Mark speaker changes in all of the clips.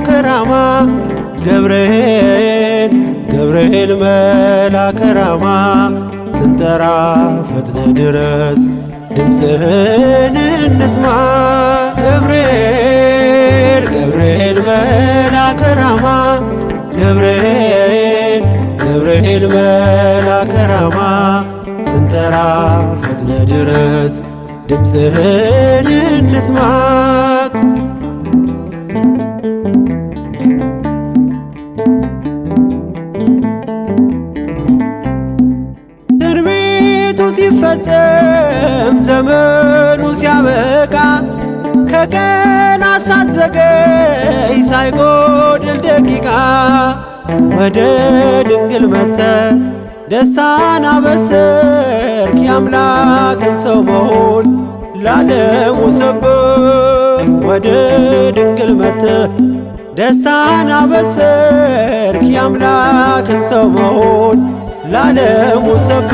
Speaker 1: መልአከ ራማ ገብርኤል ገብርኤል መልአከ ራማ ስንጠራ ፈጥነ ድረስ ድምፅህን እንስማ ገብርኤል ገብርኤል መልአከ ራማ ገብርኤል ገብርኤል መልአከ ራማ ስንጠራ ፈጥነ ድረስ ድምፅህን እንስማ ትንቢቱ ሲፈጸም ዘመኑ ሲያበቃ ከቀናት ሳትዘገይ ሳይጎድል ደቂቃ ወደ ድንግል መጥተ ደስታን አበሰርክ የአምላክን ሰው መሆን ለዓለሙ ሰበክ ወደ ድንግል መጥተ ደስታን አበሰርክ የአምላክን ሰው መሆን ለዓለሙ ሰበክ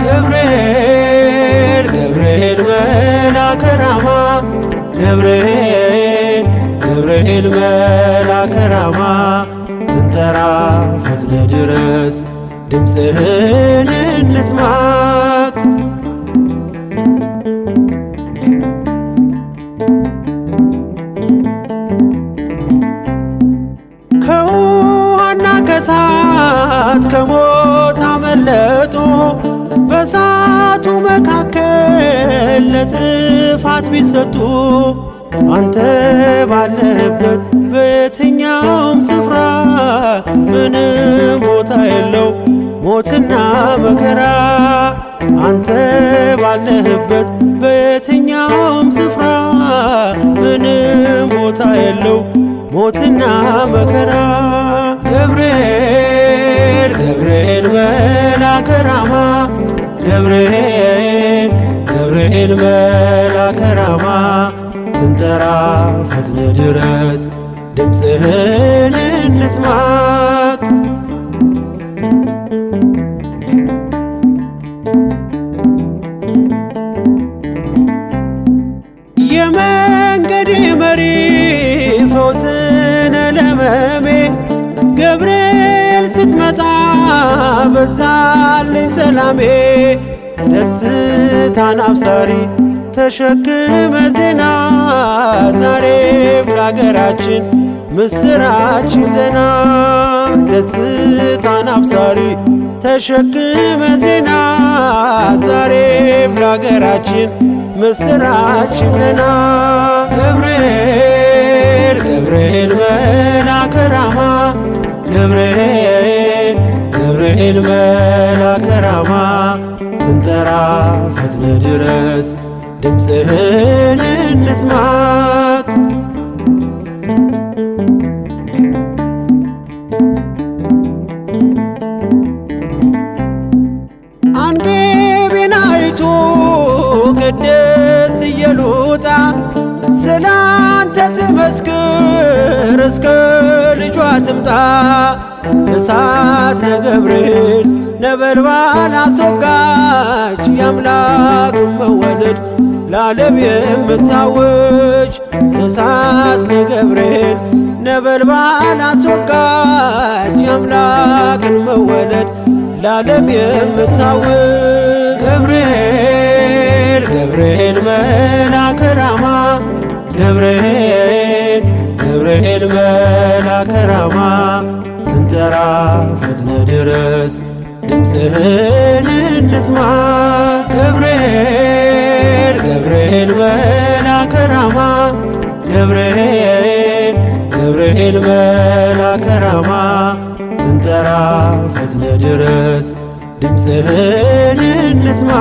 Speaker 1: ገብርኤል ገብርኤል መልአከ ራማ ገብርኤል ገብርኤል መልአከ ራማ ስንጠራ ፈጥነ ድረስ ድምፅህን እንስማ ከውሃና ከእሳት ከሞት አመለጡ በእሳቱ መካከል ለጥፋት ቢሰጡ አንተ ባለህበት በየትኛውም ስፍራ ምንም ቦታ የለው ሞትና መከራ አንተ ባለህበት በየትኛውም ስፍራ ምንም ቦታ የለው ሞትና መከራ ገብርኤል ገብርኤል መልአከ ራማ ገብርኤል ገብርኤል መልአከ ራማ ስንጠራ ፈጥነ ድረስ ድምፅህን እንስማ የመንገዴ መሪ ፈውስነ ለሕመሜ ገብርኤል ስትመጣ በዛልኝ ሰላሜ ደስታን አብሳሪ ተሸክመ ዜና ዛሬም ለአገራችን ምስራች ዜና ደስታን አብሳሪ ተሸክመ ዜና ዛሬም ለአገራችን ምስራች ዜና ገብርኤል ገብርኤል መልአከ ራማ ገብርኤል ገብርኤል መልአከ ራማ ስንጠራ ፈጥነ ድረስ ድምፅህን እንስማ አንጌቤን አይቱ ቅድስት ኢየሉጣ ስላንተ ትመስክር እስከ ልጇ ትምጣ እሳት ነገብርኤል ነበልባል አስወጋች የአምላክ መወለድ ለዓለም የምታወጅ እሳት ነገብርኤል ነበልባል አስወጋች የአምላክን መወለድ ለዓለም የምታወጅ ገብርኤል ገብርኤል መልአከ ራማ ገብርኤል ገብርኤል መልአከ ራማ ስንጠራ ፈጥነ ድረስ ድምፅህን እንስማ ገብርኤል ገብርኤል መልአከ ራማ ገብርኤል ገብርኤል መልአከ ራማ ስንጠራ ፈጥነ ድረስ ድምፅህን እንስማ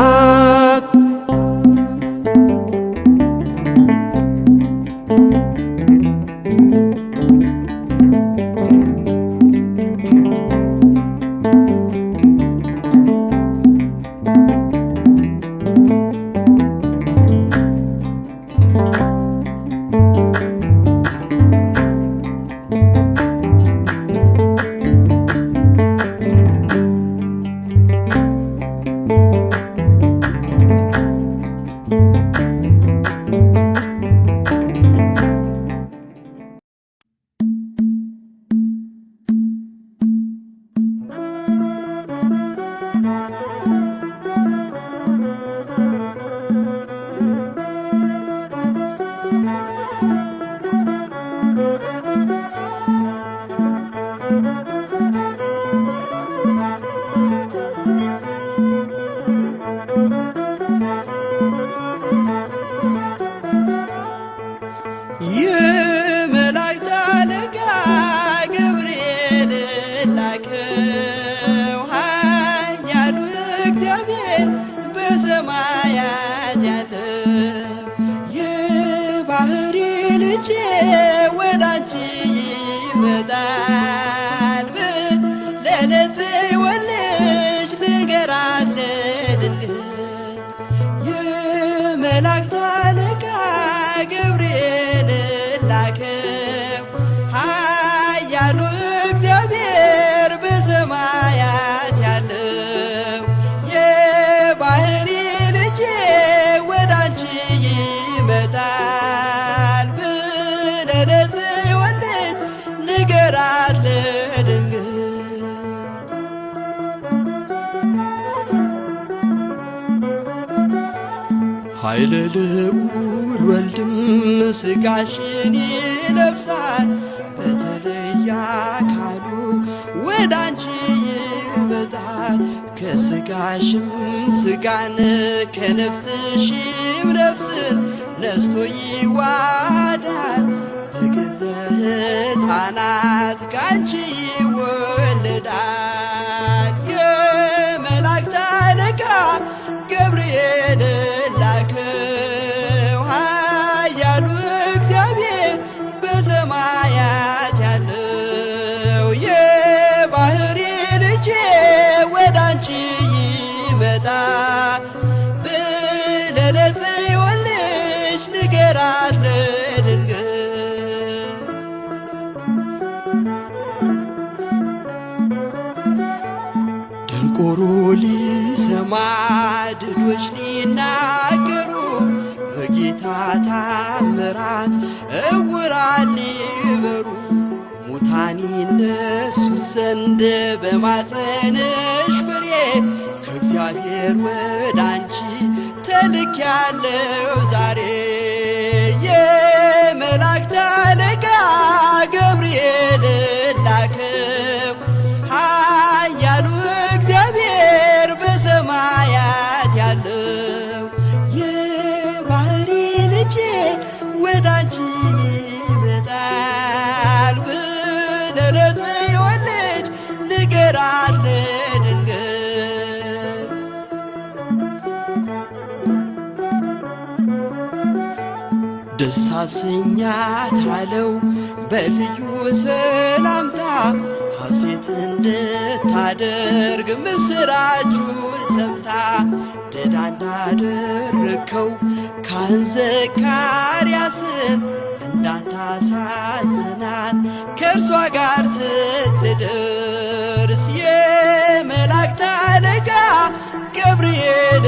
Speaker 2: ንገራት ለድንግል የመላእክት አለቃ ገብርኤል ላከው ኃያሉ እግዚአብሔር በሰማያት ያለው የባሕሪ ልጄ ወዳንቺ ይመጣል ብለህ ለጽዮን ልጅ ንገራት ለድንግል ኃይለ ልዑል ወልድም ሥጋሽን ይለብሳል በተለየ አካሉ ወዳንቺ ይመጣል ከሥጋሽም ሥጋን ከነፍስሽም ነፍስን ነስቶ ይዋሃዳል በገዛ ሕፃናት ካንቺ ይወለዳል የመላእክት አለቃ ገብርኤል ላከው ኃያሉ እግዚአብሔር በሰማያት ያለው የባሕሪ ልጄ ወዳንቺ ይመጣል ብለህ ለጽዮን ልጅ ንገራት ለድንግል ደንቆሮ ሊሰማ ድዶች ሊናገሩ በጌታ ታምራት ዕውራን ሊበሩ ሙታን ይነሱ ዘንድ በማፀንሽ ፍሬ ከእግዚአብሔር ወዳንቺ ተልኬያለሁ ዛሬ የመላእክት አለቃ ገብርኤል ላከው ኃያሉ እግዚአብሔር በሰማያት ያለው የባሕሪ ልጄ ወዳንቺ ይመጣል ብለህ ለጽዮን ልጅ ንገራት ለድንግል ደስ አሰኛት አለው በልዩ ሰላምታ ሐሴት እንድታደርግ ምስራቹን ሰምታ ድዳ እንዳደረግከው ካህን ዘካርያስን እንዳታሳዝናት ከእርሷ ጋር ስትደርስ የመላእክት አለቃ ገብርኤል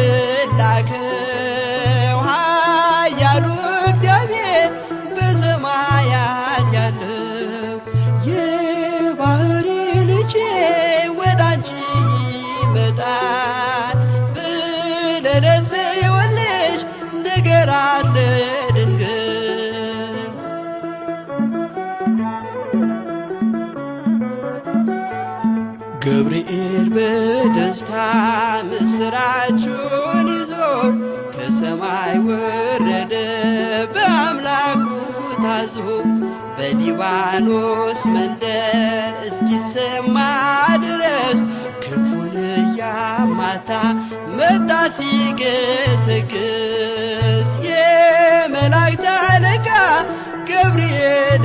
Speaker 2: ላከው ኃያሉ እግዚአብሔር በሰማያት ያለው የባሕሪ ልጄ ወዳንቺ ይመጣል ብለህ ለጽዮን ልጅ ንገራት ለድንግል ገብርኤል በደስታ ምስራቹን ይዞ ከሰማይ ወረደ በአምላኩ ታዞ በሊባኖስ መንደር እስኪሰማ ድረስ ክንፉን እያማታ መጣ ሲገሰግስ የመላእክት አለቃ ገብርኤል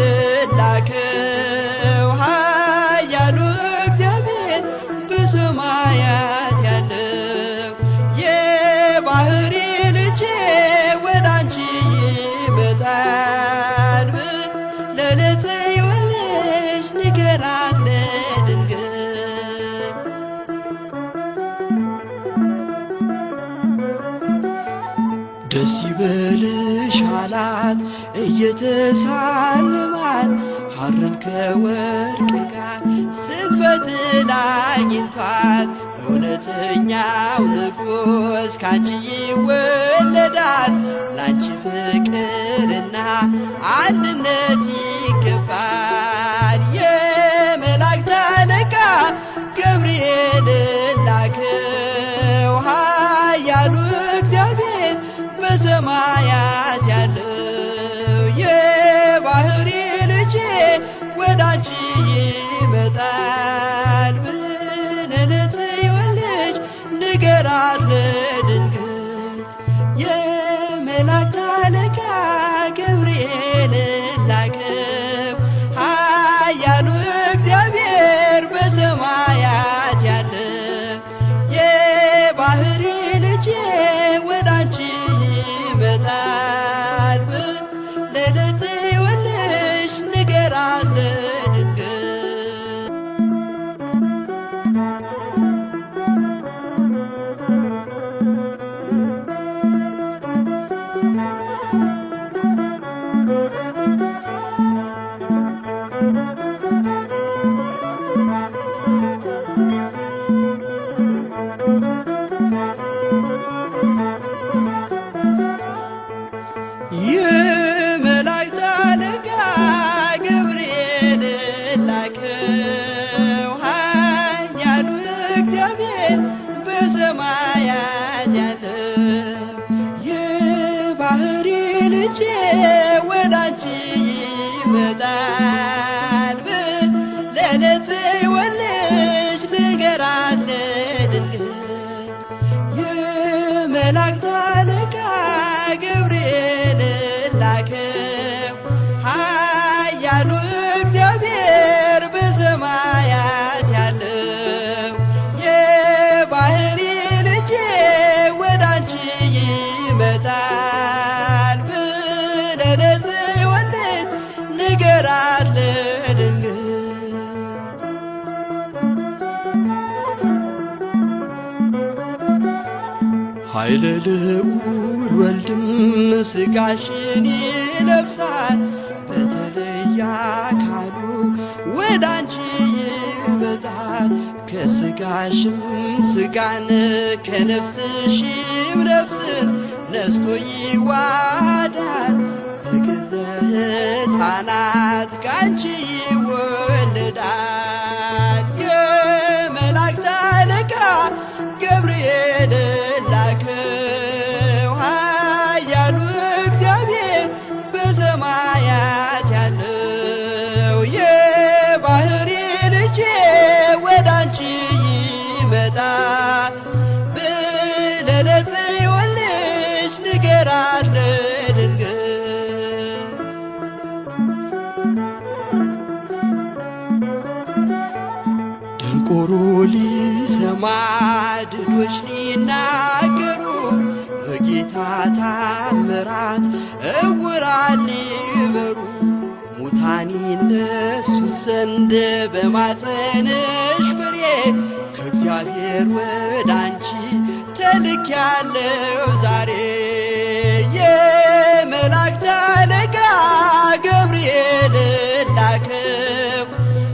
Speaker 2: ላከው ኃያሉ እግዚአብሔር በሰማያት ያለው የባሕሪ ልጄ ወዳንቺ ይመጣል ብለህ ለጽዮን ልጅ ንገራት ለድንግል ደስ ይበልሽ አላት እየተሳለማት ሐርን ከወርቅ ጋር ስትፈትል አግኝቷት እውነተኛው ንጉሥ ካንቺ ይወለዳል ላንቺ ፍቅርና አንድነት ይገባል የመላእክት አለቃ ገብርኤል ላከው ኃያሉ እግዚአብሔር በሰማያት ያለው የባሕሪ ልጄ ወዳንቺ ይመጣል ብለህ ለጽዮን ልጅ ንገራት ለድንግል የመላእክት አለቃ ገብርኤል ላከው ኃያሉ እግዚአብሔር በሰማያት ያለው በሰማያት ያለው የባህሪ ልጄ ወዳንቺ ይመጣል ለጽዮን ልጅ ንገራት ለድንግል የመላእክት አለቃ ገብርኤል ላከው ኃያሉ እግዚአብሔር በሰማያት ያለው የባህሪ ልጄ ወዳንቺ ይመጣል ለጽዮን ልጅ ንገራት ለድንግል ኃይለ ልዑል ወልድም ሥጋሽን ይለብሳል በተለየ አካሉ ወዳንቺ ይመጣል ከሥጋሽም ሥጋን ከነፍስሽም ነፍስን ነስቶ ይዋሃዳል በገዛ ሕፃናት ካንቺ ይወለዳል የመላእክት አለቃ ገብርኤል ላከው ኃያሉ እግዚአብሔር በሰማያት ያለው የባህሪ ልጄ ወዳንቺ ይመጣል ለጽዮን ልጅ ንገራት ለድንግል ደንቆሮ ሊሰማ ድዶች ሊናገሩ በጌታ ታምራት ዕውራን ሊበሩ ሙታን ይነሱ ዘንድ በማፀንሽ ፍሬ ከእግዚአብሔር ወዳንቺ ተልኬያለሁ ዛሬ የመላእክት አለቃ ገብርኤል ላከው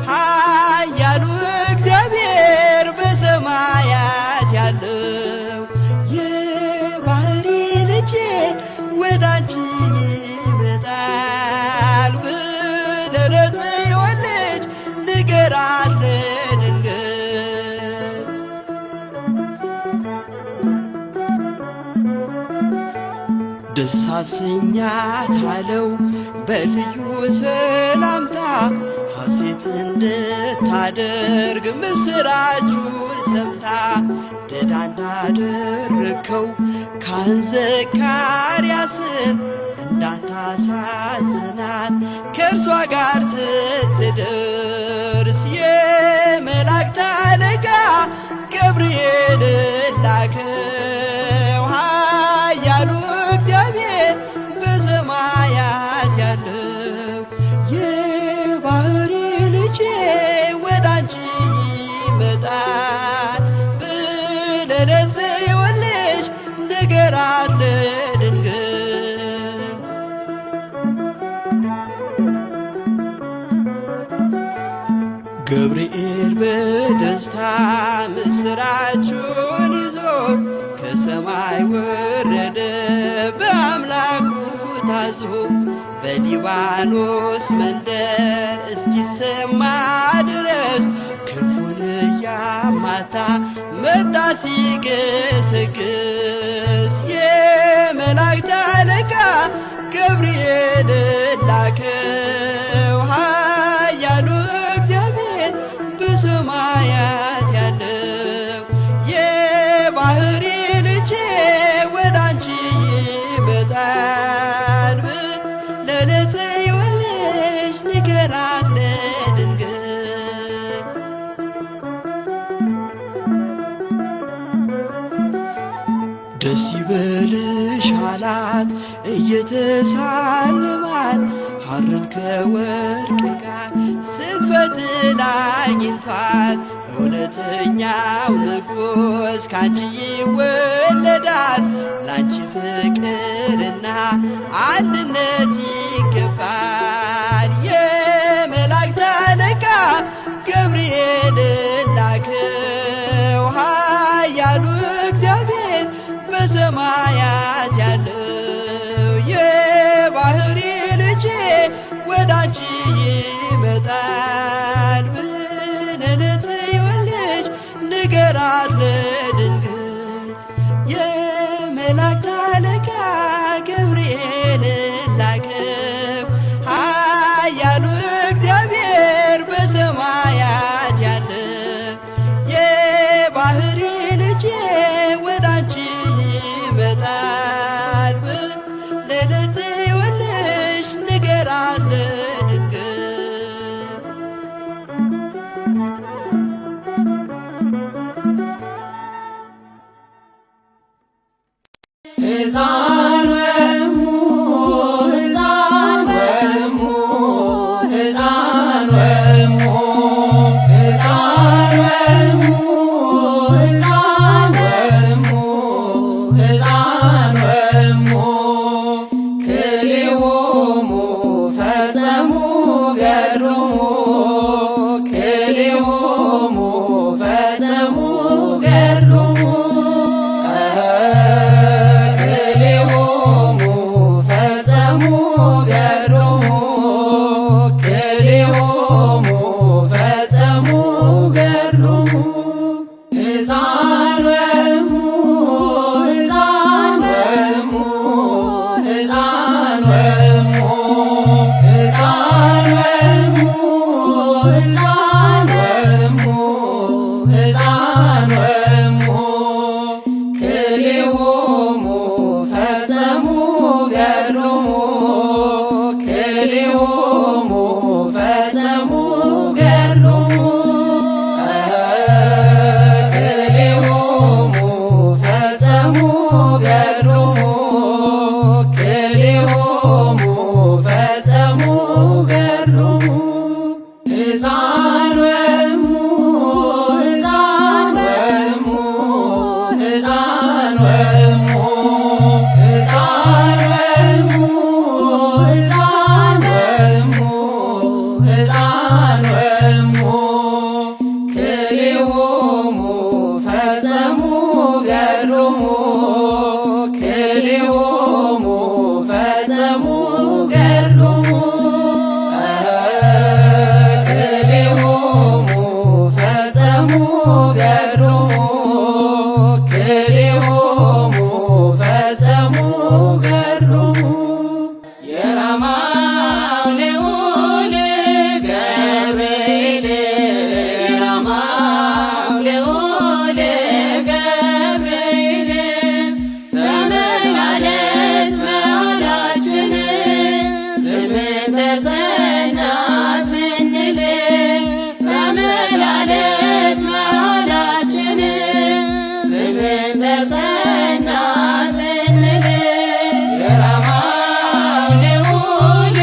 Speaker 2: ኃያሉ እግዚአብሔር በሰማያት ያለው የባህሪ ልጄ ወዳንቺ ይመጣል ለጽዮን ልጅ ንገራት ለድንግል ደስ አሰኛት አለው በልዩ ሰላምታ ሐሴት እንድታደርግ ምስራቹን ሰምታ ድዳ እንዳደረግከው ካህን ዘካርያስን እንዳታሳዝናት ከእርሷ ጋር ስትደርስ የመላእክት አለቃ ገብርኤል ላከው ኃያሉ እግዚአብሔር በሰማያት ያለው የባህሪ ልጄ ወዳንቺ ይመጣል ለጽዮን ልጅ ንገራት ለድንግል ገብርኤል በደስታ ምስራቹን ይዞ ከሰማይ ወረደ በአምላኩ ታዞ በሊባኖስ መንደር እስኪሰማ ድረስ ክንፉን እያማታ መጣ ሲገሰግስ የመላእክት አለቃ ገብርኤል ላከው ኃያሉ እግዚአብሔር በሰማያት ያለው የባህሪ ልጄ ወዳንቺ ይመጣል ለጽዮን ልጅ ንገራት ለድንግል ደስ ይበልሽ አላት እየተሳለማት ሐርን ከወርቅ ጋር ስትፈትል አግኝቷት እውነተኛው ንጉሥ ካንቺ ይወለዳል ላንቺ ፍቅርና አንድነት ይገባል የመላእክት አለቃ ገብርኤል ላከው ኃያሉ እግዚአብሔር በሰማያት ያለው የባህሪ ልጄ ወዳንቺ ይመጣል ለጽዮን ልጅ ንገራት ለድንግል ይመጣል ለጽዮን ልጅ ንገራት ለድንግል።
Speaker 1: ሕፃን ወእሙ ሕፃን ወእሙ ሕፃን ወእሙ ሕፃን ወእሙ ሕፃን ወእሙ ሕፃን ወእሙ ክልኤሆሙ ፈጸሙ ገድሎሙ ክልኤሆሙ ፈጸሙ ገድሎሙ ክልኤሆሙ ፈጸሙ ገድሎሙ ክልኤሆሙ ፈጸሙ ገድሎሙ ሕፃን ወእሙ ሕፃን ወእሙ ሕፃን ወእሙ ሕፃን ወእሙ ሕፃን ወእሙ ሕፃን ወእሙ ክልኤሆሙ ፈጸሙ ገድሎሙ ክልኤሆሙ ፈጸሙ ገድሎሙ ክልኤሆሙ ፈጸሙ ገድሎሙ ክልኤሆሙ ፈጸሙ ገድሎሙ ሕፃን ወእሙ ሕፃን ወእሙ ሕፃን ወእሙ ሕፃን ወእሙ ሕፃን ወእሙ ሕፃን ወእሙ ክልኤሆሙ ፈጸሙ ገድሎሙ ክልኤሆሙ ፈጸሙ ገድሎሙ ክልኤሆሙ ፈጸሙ ገድሎሙ ክልኤሆሙ ፈጸሙ ገድሎሙ የራማው ልዑል ገብርኤል የራማው ልዑል ገብርኤል ተመላለስ መሃላችን ስምህን ጠርተና ስንል ተመላለስ መሃላችን ስምህን ጠርተና ስንል የራማው ልዑል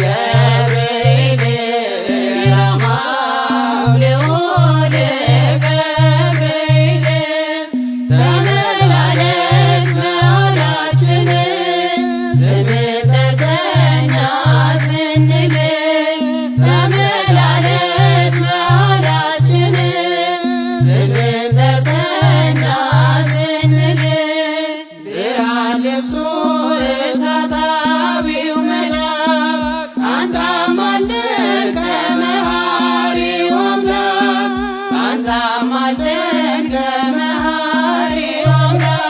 Speaker 1: ገብርኤል የራማው ልዑል ገብርኤል ተመላለስ መሃላችን ስምህን ጠርተና ስንል ተመላለስ መሃላችን ስምህን ጠርተና ስንል ብርሃን ልብሱ እሳታዊው መልአክ አንተ አማልደን ከመሃሪው አምላክ አንተ አማልደን ከመሃሪው አምላክ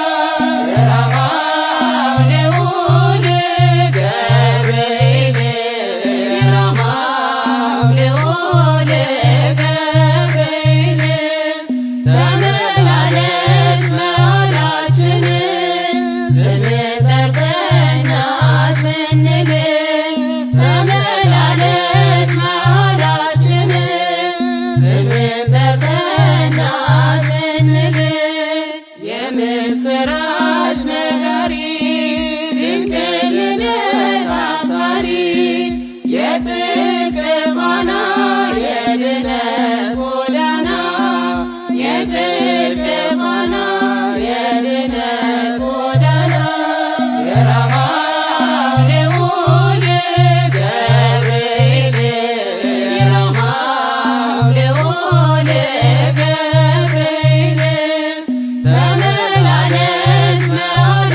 Speaker 1: የራማው ልዑል ገብርኤል የራማው ልዑል ገብርኤል ተመላለስ መሃላችን ስምህን ጠርተና ስንል ተመላለስ መሃላችን ስምህን ጠርተና ስንል የምስራች ነጋሪ ድንቅ ልደት አብሳሪ የጽድቅ ፋና የድነት ጎዳና የጽድቅ ፋና የድነት ጎዳና የራማው ልዑል ገብርኤል የራማው ልዑል ገብርኤል ተመላለስ መሃላችን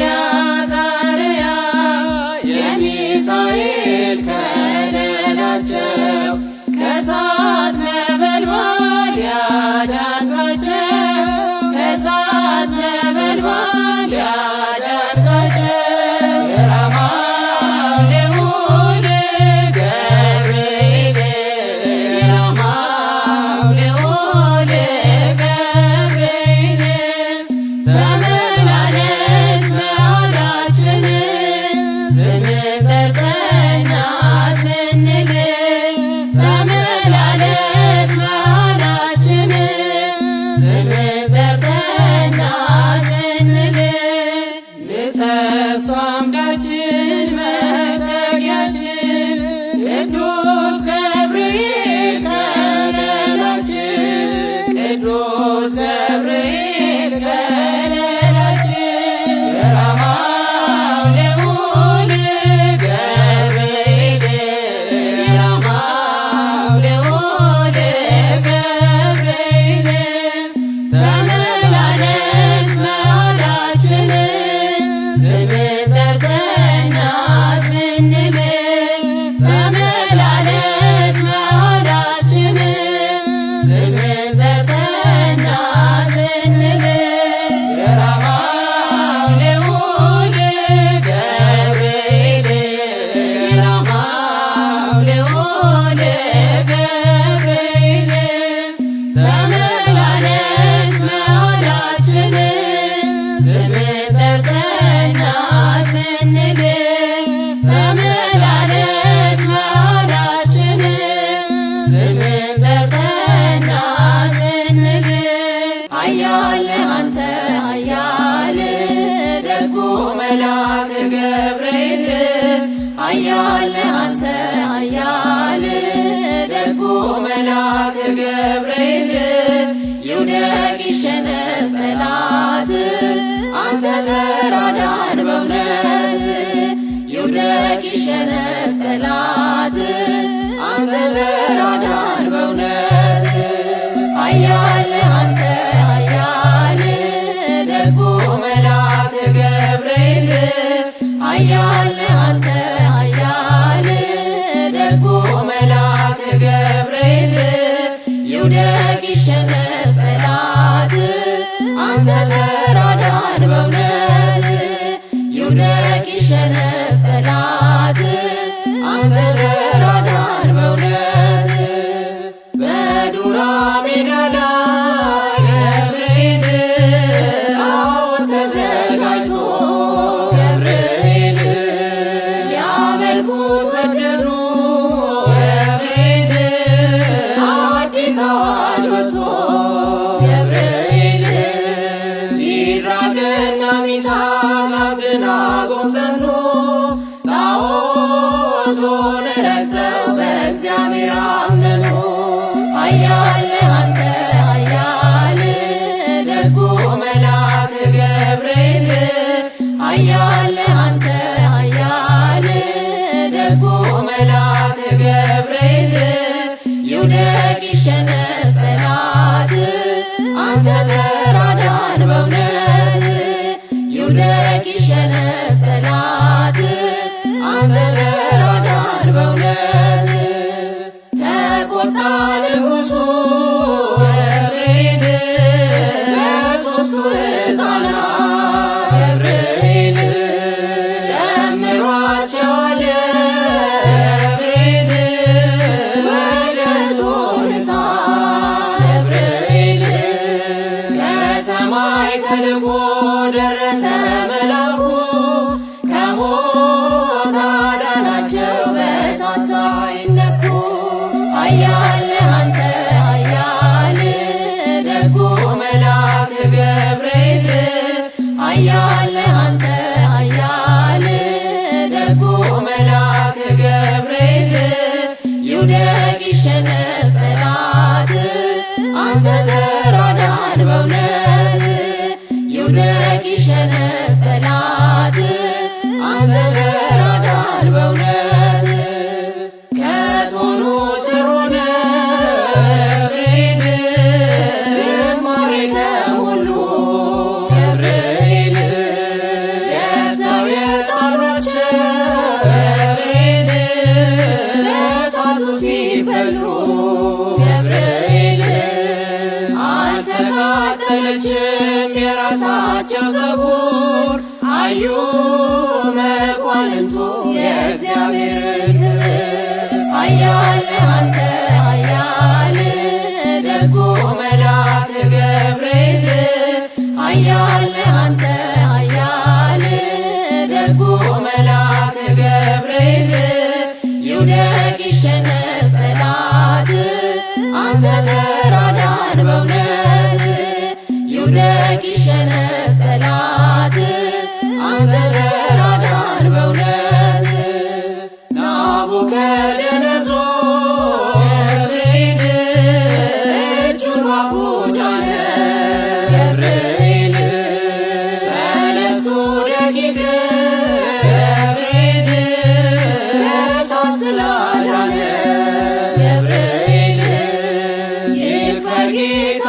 Speaker 1: ያዛርያ የሚሳኤል ከለላቸው ከእሳት ነበልባል ያዳንካቸው ከእሳት ነበልባል ያዳንካቸው የራማው ልዑል ገብርኤል የራማው ልዑል ገብርኤል ተመላለስ መሃላችን ስምህን ጠርተን ስንል ተመላለስ መሃላችን ስምህን ጠርተን ስንል ምሰሶ አምዳችን መጠጊያችን ቅዱስ ገብርኤል ከለላችን ቅዱስ ገብርኤል ከለላችን የራማው ልዑል ገብርኤል የራማው ልዑል ገብርኤል ተመላለስ መሃላችን ስምህን ጠርተን ስንል ተመላለስ መሃላችን ስምህን ጠርተን ስንል የራማው ልዑል ገብርኤል የራማው ልዑል ገብርኤል ተመላለስ መሃላችን ስምህን ጠርተን ስንል ተመላለስ መሃላችን ስምህን ጠርተን ስንል ኃያል አንተ ኃያል ደጉ መልአክ ገብርኤል ኃያል አንተ ኃያል ደጉ መልአክ ገብርኤል ይውደቅ ይሸነፍ ጠላት አንተ ተራዳን በእውነት ይውደቅ ይሸነፍ ጠላት አንተ ተራዳን በእውነት ኃያል አንተ ኃያል ደጉ መልአክ ገብርኤል ኃያል አንተ ኃያል ደጉ መልአክ ገብርኤል ይውደቅ ይሸነፍ ጠላት አንተ ተራዳን በእውነት ይውደቅ ይሸነፍ ጠላት አንተ ተራዳን በእውነት በዱራ ሜዳ ላይ ገብርኤል አዎን ተዘጋጅቶ ገብርኤል ሊያመልኩት ወደዱ ገብርኤል አዲስ አዋጅ ወጥቶ ገብርኤል ሲድራቅና ሚሳቅ አብደናጎም ጸኑ ጣዖቱን ረግጠው በእግዚአብሔር አመኑ ኃያል አንተ ኃያል ደጉ መልአክ ገብርኤል ኃያል አንተ ኃያል ደጉ መልአክ ገብርኤል ይውደቅ ይሸነፍ ጠላት አንተ ተራዳን በእውነት ይውደቅ ይሸነፍ ጠላት አንተ ተራዳን በእውነት ተቆጣ ንጉሡ ገብርኤል በሦስቱ ሕፃናት ገብርኤል ጨምሯቸዋል ገብርኤል ወደ እቶነ እሳት ገብርኤል ከሰማይ ተልኮ ደረሰ መልአኩ ከሞት አዳናቸው በእሳት ሳይነኩ ኃያል አንተ ኃያል ደጉ መልአክ ገብርኤል ኃያል አንተ ኃያል ደጉ መልአክ ገብርኤል ይውደቅ ይሸነፍ ጠላት አንተ ተራዳን በእውነት ይውደቅ ይሸነፍ ጠላት አንተ ተራዳን በእውነት ከእቶኑ ስር ሆነ ገብርኤል ዝማሬ ከሁሉ ገብርኤል አዩ መኳንንቱ የእግዚአብሔርን ክብር። ኃያል ነህ አንተ ኃያል ደጉ መልአክ ገብርኤል ኃያል ነህ አንተ ኃያል ደጉ መልአክ ገብርኤል ይውደቅ ይሸነፍ ጠላት አንተ ተራዳን በእውነት ይውደቅ ይሸነፍ ጠላት አንተ ተራዳን በእውነት ናቡከደነፆር ገብርኤል እጁን ባፉ ጫነ ገብርኤል ሰለስቱ ደቂቅ ገብርኤል እሳት ስላዳነ ገብርኤል ይክበር ጌታ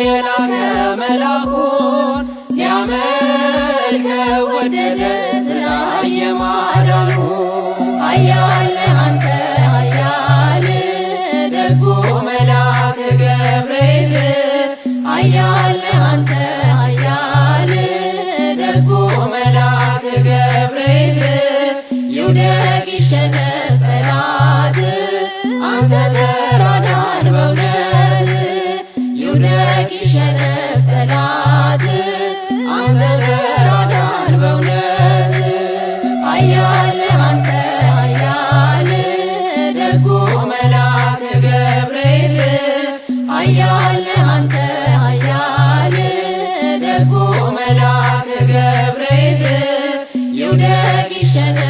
Speaker 1: የላከ መልአኩን ሊያመልከው ወደደ ስላየ ማዳኑን። ኃያል ነህ አንተ ኃያል ደጉ መልአክ ገብርኤል ኃያል ነህ አንተ ኃያል ደጉ መልአክ ገብርኤል ይውደቅ ይሸነፍ ጠላት አንተ ተራዳን በእውነት ይውደቅ ይሸነፍ ጠላት አንተ ተራዳን በእውነት ኃያል ነህ አንተ ኃያል ደጉ መልአክ ገብርኤል ኃያል ነህ አንተ ኃያል ደጉ መልአክ ገብርኤል ይውደቅ ይሸነፍ